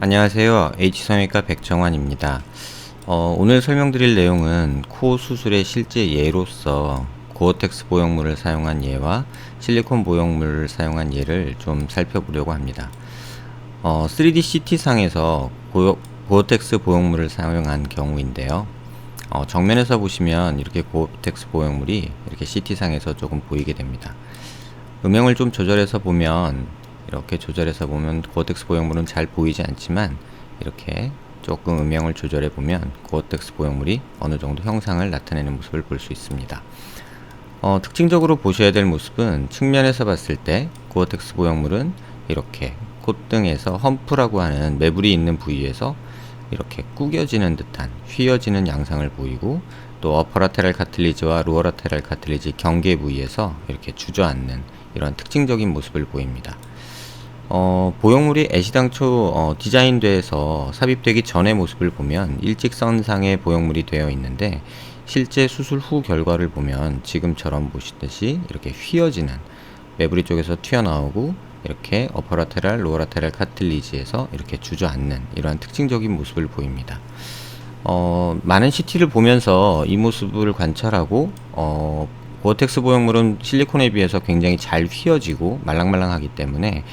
안녕하세요. H성형외과 백정환입니다. 오늘 설명드릴 내용은 코 수술의 실제 예로서 고어텍스 보형물을 사용한 예와 실리콘 보형물을 사용한 예를 좀 살펴보려고 합니다. 3D CT상에서 고어텍스 보형물을 사용한 경우인데요. 정면에서 보시면 이렇게 고어텍스 보형물이 이렇게 CT상에서 조금 보이게 됩니다. 음영을 좀 조절해서 보면 이렇게 조절해서 보면 고어텍스 보형물은 잘 보이지 않지만 이렇게 조금 음영을 조절해 보면 고어텍스 보형물이 어느 정도 형상을 나타내는 모습을 볼 수 있습니다. 특징적으로 보셔야 될 모습은 측면에서 봤을 때 고어텍스 보형물은 이렇게 콧등에서 험프라고 하는 매부리 있는 부위에서 이렇게 구겨지는 듯한 휘어지는 양상을 보이고, 또 어퍼라테랄 카틸리지와 로어라테랄 카틸리지 경계 부위에서 이렇게 주저앉는 이런 특징적인 모습을 보입니다. 보형물이 애시당초 디자인돼서 삽입되기 전의 모습을 보면 일직선상의 보형물이 되어 있는데, 실제 수술 후 결과를 보면 지금처럼 보시듯이 이렇게 휘어지는 매부리 쪽에서 튀어나오고 이렇게 어퍼라테랄, 로어라테랄 카틸리지에서 이렇게 주저앉는 이러한 특징적인 모습을 보입니다. 많은 CT를 보면서 이 모습을 관찰하고 고어텍스 보형물은 실리콘에 비해서 굉장히 잘 휘어지고 말랑말랑하기 때문에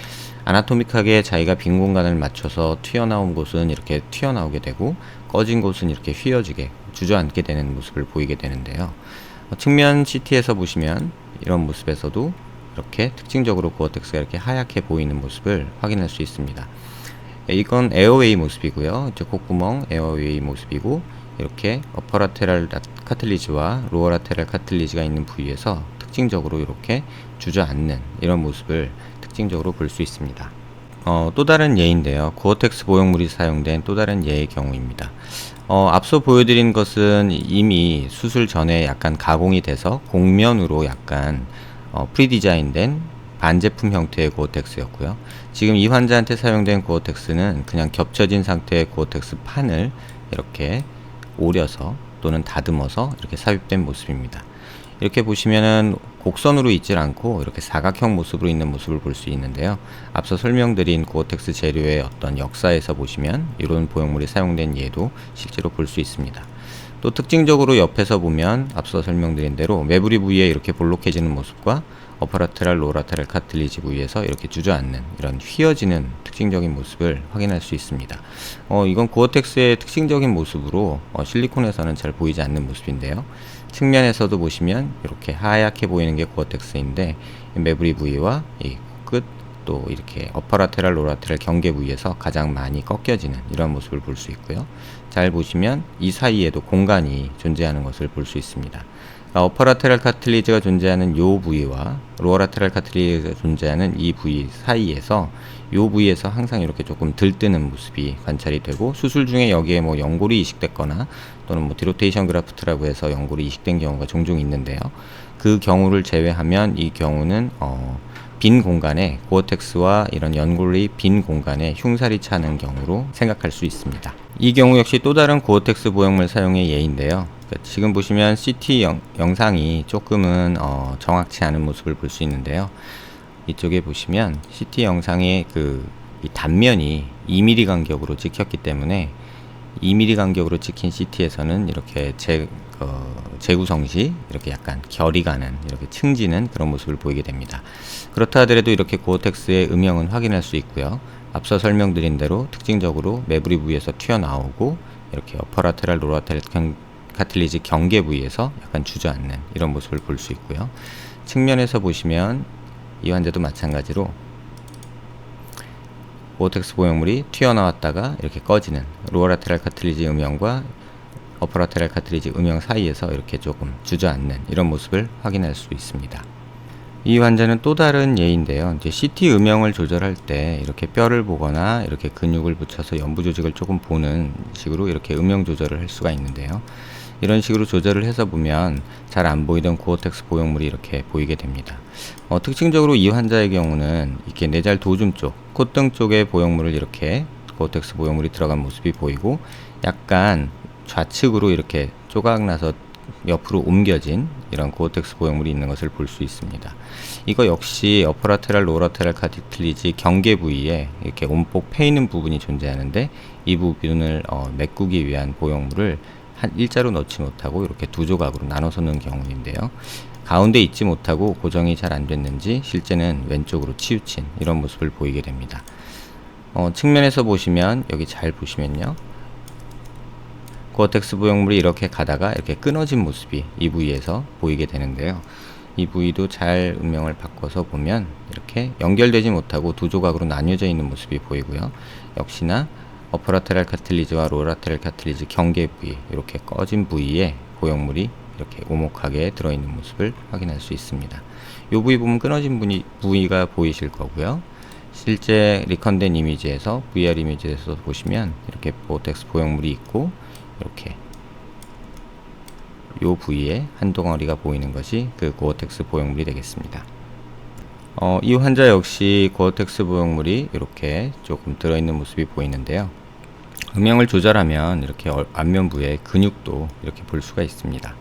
아나토믹하게 자기가 빈 공간을 맞춰서 튀어나온 곳은 이렇게 튀어나오게 되고 꺼진 곳은 이렇게 휘어지게 주저앉게 되는 모습을 보이게 되는데요. 측면 CT에서 보시면 이런 모습에서도 이렇게 특징적으로 고어텍스가 이렇게 하얗게 보이는 모습을 확인할 수 있습니다. 이건 에어웨이 모습이고요. 이쪽 콧구멍 에어웨이 모습이고, 이렇게 어퍼라테랄 카틸리지와 로어라테랄 카틸리지가 있는 부위에서 특징적으로 이렇게 주저앉는 이런 모습을 특징적으로 볼 수 있습니다. 또 다른 예인데요. 고어텍스 보형물이 사용된 또 다른 예의 경우입니다. 앞서 보여드린 것은 이미 수술 전에 약간 가공이 돼서 곡면으로 약간 프리디자인된 반제품 형태의 고어텍스였고요. 지금 이 환자한테 사용된 고어텍스는 그냥 겹쳐진 상태의 고어텍스 판을 이렇게 오려서 또는 다듬어서 이렇게 삽입된 모습입니다. 이렇게 보시면은 곡선으로 있질 않고 이렇게 사각형 모습으로 있는 모습을 볼 수 있는데요. 앞서 설명드린 고어텍스 재료의 어떤 역사에서 보시면 이런 보형물이 사용된 예도 실제로 볼 수 있습니다. 또 특징적으로 옆에서 보면 앞서 설명드린 대로 매부리 부위에 이렇게 볼록해지는 모습과 어퍼라테랄, 로어라테랄 카틸리지 부위에서 이렇게 주저앉는 이런 휘어지는 특징적인 모습을 확인할 수 있습니다. 이건 고어텍스의 특징적인 모습으로 실리콘에서는 잘 보이지 않는 모습인데요. 측면에서도 보시면 이렇게 하얗게 보이는 게 고어텍스인데, 매부리 부위와 이 끝, 또 이렇게 어퍼라테랄, 로어라테랄 경계 부위에서 가장 많이 꺾여지는 이런 모습을 볼 수 있고요. 잘 보시면 이 사이에도 공간이 존재하는 것을 볼 수 있습니다. 어퍼라테랄 카틸리지가 존재하는 이 부위와 로어라테랄 카틸리지가 존재하는 이 부위 사이에서 이 부위에서 항상 이렇게 조금 들뜨는 모습이 관찰이 되고, 수술 중에 여기에 뭐 연골이 이식됐거나 또는 뭐 디로테이션 그라프트라고 해서 연골이 이식된 경우가 종종 있는데요. 그 경우를 제외하면 이 경우는 빈 공간에 고어텍스와 이런 연골이 빈 공간에 흉살이 차는 경우로 생각할 수 있습니다. 이 경우 역시 또 다른 고어텍스 보형물 사용의 예인데요. 지금 보시면 CT 영상이 조금은 정확치 않은 모습을 볼 수 있는데요. 이쪽에 보시면 CT 영상의 이 단면이 2mm 간격으로 찍혔기 때문에 2mm 간격으로 찍힌 CT에서는 이렇게 재구성 시 이렇게 약간 결이 가는, 이렇게 층지는 그런 모습을 보이게 됩니다. 그렇다 하더라도 이렇게 고어텍스의 음영은 확인할 수 있고요. 앞서 설명드린 대로 특징적으로 매부리 부위에서 튀어나오고 이렇게 어퍼라테랄, 로어라테랄 카틸리지 경계 부위에서 약간 주저앉는 이런 모습을 볼 수 있고요. 측면에서 보시면 이 환자도 마찬가지로 고어텍스 보형물이 튀어나왔다가 이렇게 꺼지는 로어라테랄 카틸리지 음영과 어퍼라테랄 카틸리지 음영 사이에서 이렇게 조금 주저앉는 이런 모습을 확인할 수 있습니다. 이 환자는 또 다른 예인데요. 이제 CT 음영을 조절할 때 이렇게 뼈를 보거나 이렇게 근육을 붙여서 연부 조직을 조금 보는 식으로 이렇게 음영 조절을 할 수가 있는데요. 이런 식으로 조절을 해서 보면 잘 안 보이던 고어텍스 보형물이 이렇게 보이게 됩니다. 특징적으로 이 환자의 경우는 이렇게 내잘 도중 쪽, 콧등 쪽에 보형물을 이렇게 고어텍스 보형물이 들어간 모습이 보이고, 약간 좌측으로 이렇게 조각나서 옆으로 옮겨진 이런 고어텍스 보형물이 있는 것을 볼 수 있습니다. 이거 역시 어퍼라테랄, 로어라테랄 카티리지 경계 부위에 이렇게 온폭 패이는 부분이 존재하는데, 이 부분을 메꾸기 위한 보형물을 한 일자로 넣지 못하고 이렇게 두 조각으로 나눠서 넣은 경우인데요. 가운데 있지 못하고 고정이 잘 안 됐는지 실제는 왼쪽으로 치우친 이런 모습을 보이게 됩니다. 측면에서 보시면, 여기 잘 보시면요, 고어텍스 보형물이 이렇게 가다가 이렇게 끊어진 모습이 이 부위에서 보이게 되는데요. 이 부위도 잘 음영을 바꿔서 보면 이렇게 연결되지 못하고 두 조각으로 나뉘어져 있는 모습이 보이고요. 역시나 어퍼라테랄 카틸리지와 로어라테랄 카틸리지 경계 부위, 이렇게 꺼진 부위에 보형물이 이렇게 오목하게 들어있는 모습을 확인할 수 있습니다. 이 부위 보면 끊어진 부위가 보이실 거고요. 실제 리컨된 이미지에서, VR 이미지에서 보시면 이렇게 고어텍스 보형물이 있고, 이렇게 이 부위에 한 덩어리가 보이는 것이 그 고어텍스 보형물이 되겠습니다. 이 환자 역시 고어텍스 보형물이 이렇게 조금 들어있는 모습이 보이는데요. 음영을 조절하면 이렇게 안면부의 근육도 이렇게 볼 수가 있습니다.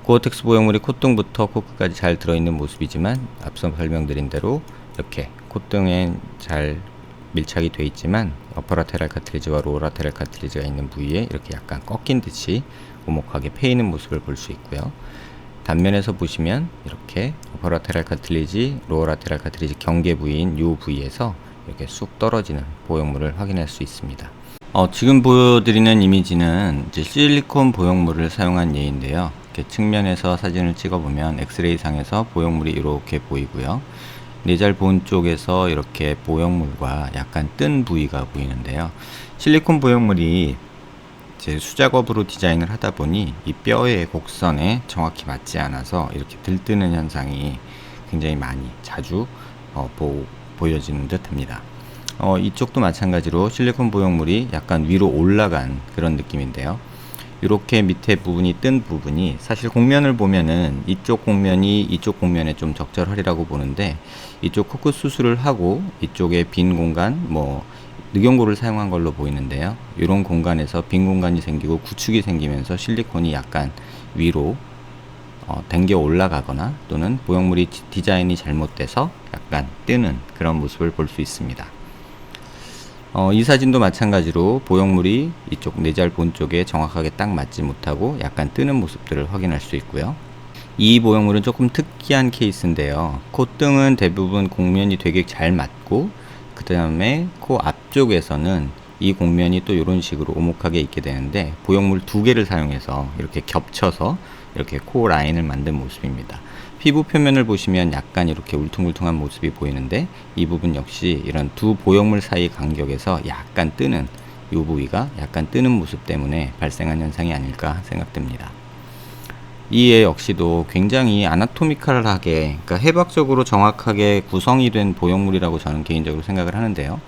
고어텍스 보형물이 콧등부터 코끝까지 잘 들어있는 모습이지만, 앞서 설명드린 대로 이렇게 콧등에 잘 밀착이 되어 있지만 어퍼라테랄 카틸리지와 로어라테랄 카틸리지가 있는 부위에 이렇게 약간 꺾인 듯이 오목하게 패이는 모습을 볼 수 있고요. 단면에서 보시면 이렇게 어퍼라테랄 카틸리지, 로어라테랄 카틸리지 경계 부위인 이 부위에서 이렇게 쑥 떨어지는 보형물을 확인할 수 있습니다. 지금 보여드리는 이미지는 이제 실리콘 보형물을 사용한 예인데요. 이렇게 측면에서 사진을 찍어보면 엑스레이 상에서 보형물이 이렇게 보이고요. 뇌잘 본 쪽에서 이렇게 보형물과 약간 뜬 부위가 보이는데요. 실리콘 보형물이 이제 수작업으로 디자인을 하다 보니 이 뼈의 곡선에 정확히 맞지 않아서 이렇게 들뜨는 현상이 굉장히 자주 보여지는 듯 합니다. 이쪽도 마찬가지로 실리콘 보형물이 약간 위로 올라간 그런 느낌인데요. 이렇게 밑에 부분이 뜬 부분이, 사실 곡면을 보면은 이쪽 곡면이 이쪽 곡면에 좀 적절하리라고 보는데, 이쪽 코끝 수술을 하고 이쪽에 빈 공간, 늑연고를 사용한 걸로 보이는데요. 이런 공간에서 빈 공간이 생기고 구축이 생기면서 실리콘이 약간 위로 당겨 올라가거나, 또는 보형물이 디자인이 잘못돼서 약간 뜨는 그런 모습을 볼 수 있습니다. 이 사진도 마찬가지로 보형물이 이쪽 뇌잘 본 쪽에 정확하게 딱 맞지 못하고 약간 뜨는 모습들을 확인할 수 있고요. 이 보형물은 조금 특이한 케이스인데요. 콧등은 대부분 곡면이 되게 잘 맞고, 그 다음에 코 앞쪽에서는 이 곡면이 또 이런 식으로 오목하게 있게 되는데, 보형물 두 개를 사용해서 이렇게 겹쳐서 이렇게 코 라인을 만든 모습입니다. 피부 표면을 보시면 약간 이렇게 울퉁불퉁한 모습이 보이는데, 이 부분 역시 이런 두 보형물 사이 간격에서 약간 뜨는, 이 부위가 약간 뜨는 모습 때문에 발생한 현상이 아닐까 생각됩니다. 이에 역시도 굉장히 아나토미컬하게, 그러니까 해박적으로 정확하게 구성이 된 보형물이라고 저는 개인적으로 생각을 하는데요.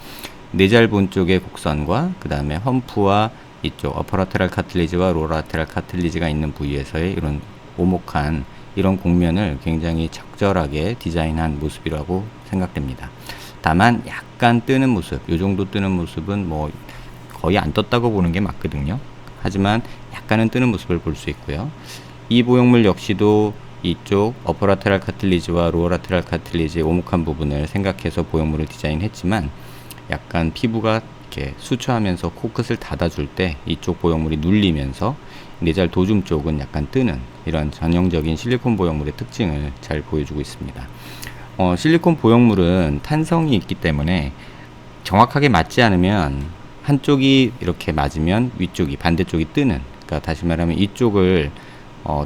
뇌잘 본 쪽의 곡선과 그 다음에 험프와 이쪽 어퍼라테랄 카틸리지와 로어라테랄 카틸리지가 있는 부위에서의 이런 오목한 이런 곡면을 굉장히 적절하게 디자인한 모습이라고 생각됩니다. 다만 약간 뜨는 모습, 이 정도 뜨는 모습은 거의 안 떴다고 보는 게 맞거든요. 하지만 약간은 뜨는 모습을 볼 수 있고요. 이 보형물 역시도 이쪽 어퍼라테랄 카틸리지와 로어라테랄 카틸리지의 오목한 부분을 생각해서 보형물을 디자인했지만, 약간 피부가 이렇게 수축하면서 코끝을 닫아줄 때 이쪽 보형물이 눌리면서 뇌잘 도줌 쪽은 약간 뜨는 이런 전형적인 실리콘 보형물의 특징을 잘 보여주고 있습니다. 실리콘 보형물은 탄성이 있기 때문에 정확하게 맞지 않으면 한쪽이 이렇게 맞으면 위쪽이, 반대쪽이 뜨는, 그러니까 다시 말하면 이쪽을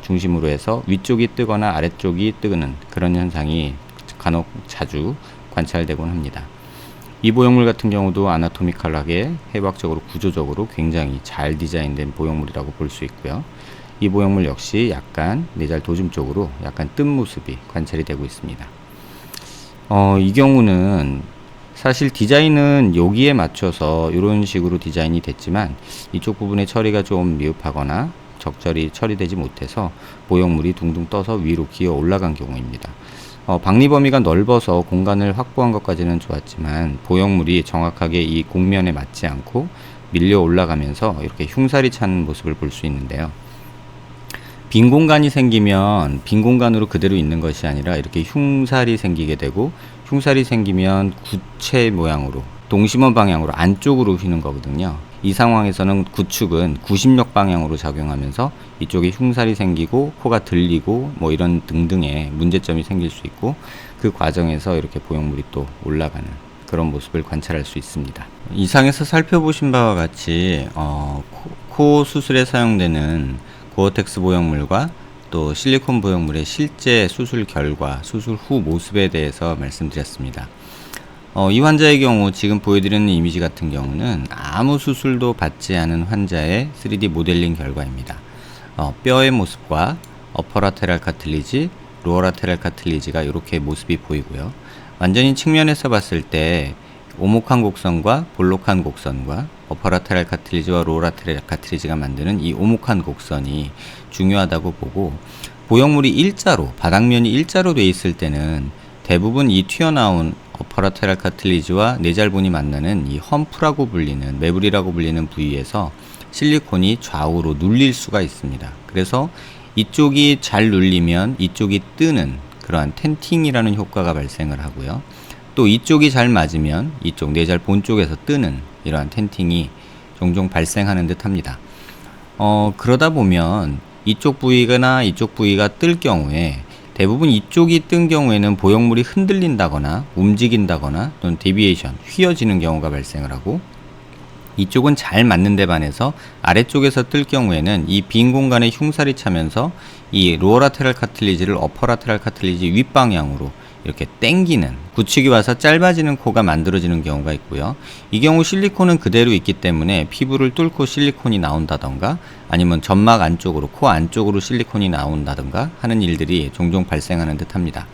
중심으로 해서 위쪽이 뜨거나 아래쪽이 뜨는 그런 현상이 간혹 자주 관찰되곤 합니다. 이 보형물 같은 경우도 아나토미컬하게 해박적으로 구조적으로 굉장히 잘 디자인된 보형물이라고 볼 수 있고요. 이 보형물 역시 약간 뇌잘 도줌 쪽으로 약간 뜬 모습이 관찰이 되고 있습니다. 이 경우는 사실 디자인은 여기에 맞춰서 이런 식으로 디자인이 됐지만, 이쪽 부분의 처리가 좀 미흡하거나 적절히 처리되지 못해서 보형물이 둥둥 떠서 위로 기어 올라간 경우입니다. 박리 범위가 넓어서 공간을 확보한 것까지는 좋았지만, 보형물이 정확하게 이 곡면에 맞지 않고 밀려 올라가면서 이렇게 흉살이 찬 모습을 볼 수 있는데요. 빈 공간이 생기면 빈 공간으로 그대로 있는 것이 아니라 이렇게 흉살이 생기게 되고, 흉살이 생기면 구체 모양으로 동심원 방향으로 안쪽으로 휘는 거거든요. 이 상황에서는 구축은 구심력 방향으로 작용하면서 이쪽에 흉살이 생기고 코가 들리고 뭐 이런 등등의 문제점이 생길 수 있고, 그 과정에서 이렇게 보형물이 또 올라가는 그런 모습을 관찰할 수 있습니다. 이상에서 살펴보신 바와 같이 코 수술에 사용되는 고어텍스 보형물과 또 실리콘 보형물의 실제 수술 결과, 수술 후 모습에 대해서 말씀드렸습니다. 이 환자의 경우 지금 보여드리는 이미지 같은 경우는 아무 수술도 받지 않은 환자의 3D 모델링 결과입니다. 뼈의 모습과 어퍼라테랄 카틸리지, 로어라테랄 카틸리지가 이렇게 모습이 보이고요. 완전히 측면에서 봤을 때 오목한 곡선과 볼록한 곡선과 어퍼라테랄 카틸리지와 로어라테랄 카틸리지가 만드는 이 오목한 곡선이 중요하다고 보고, 보형물이 일자로, 바닥면이 일자로 돼 있을 때는 대부분 이 튀어나온 어퍼라테랄 카틸리지와 내잘본이 만나는 이 험프라고 불리는, 매부리라고 불리는 부위에서 실리콘이 좌우로 눌릴 수가 있습니다. 그래서 이쪽이 잘 눌리면 이쪽이 뜨는 그러한 텐팅이라는 효과가 발생을 하고요. 또 이쪽이 잘 맞으면 이쪽 내잘본 쪽에서 뜨는 이러한 텐팅이 종종 발생하는 듯 합니다. 그러다 보면 이쪽 부위나 이쪽 부위가 뜰 경우에 대부분 이쪽이 뜬 경우에는 보형물이 흔들린다거나 움직인다거나 또는 데비에이션, 휘어지는 경우가 발생을 하고, 이쪽은 잘 맞는 데 반해서 아래쪽에서 뜰 경우에는 이 빈 공간에 흉살이 차면서 이 로어라테랄 카틸리지를 어퍼라테랄 카틸리지 윗방향으로 이렇게 당기는, 구축이 와서 짧아지는 코가 만들어지는 경우가 있고요. 이 경우 실리콘은 그대로 있기 때문에 피부를 뚫고 실리콘이 나온다던가 아니면 점막 안쪽으로, 코 안쪽으로 실리콘이 나온다던가 하는 일들이 종종 발생하는 듯 합니다.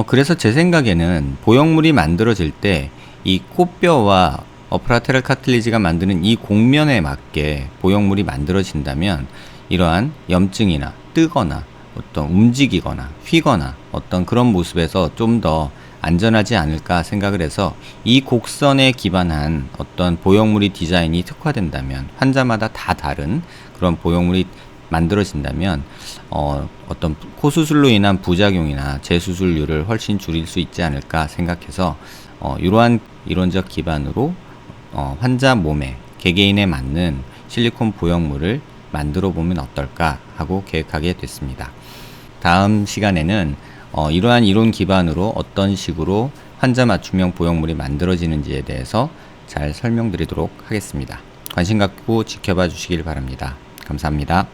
그래서 제 생각에는 보형물이 만들어질 때 이 코뼈와 어퍼라테랄 카틸리지가 만드는 이 곡면에 맞게 보형물이 만들어진다면 이러한 염증이나 뜨거나 어떤 움직이거나 휘거나 어떤 그런 모습에서 좀 더 안전하지 않을까 생각을 해서, 이 곡선에 기반한 어떤 보형물이 디자인이 특화된다면, 환자마다 다 다른 그런 보형물이 만들어진다면 어떤 코 수술로 인한 부작용이나 재수술률을 훨씬 줄일 수 있지 않을까 생각해서 이러한 이론적 기반으로 환자 몸에, 개개인에 맞는 실리콘 보형물을 만들어 보면 어떨까 하고 계획하게 됐습니다. 다음 시간에는 이러한 이론 기반으로 어떤 식으로 환자 맞춤형 보형물이 만들어지는지에 대해서 잘 설명드리도록 하겠습니다. 관심 갖고 지켜봐 주시길 바랍니다. 감사합니다.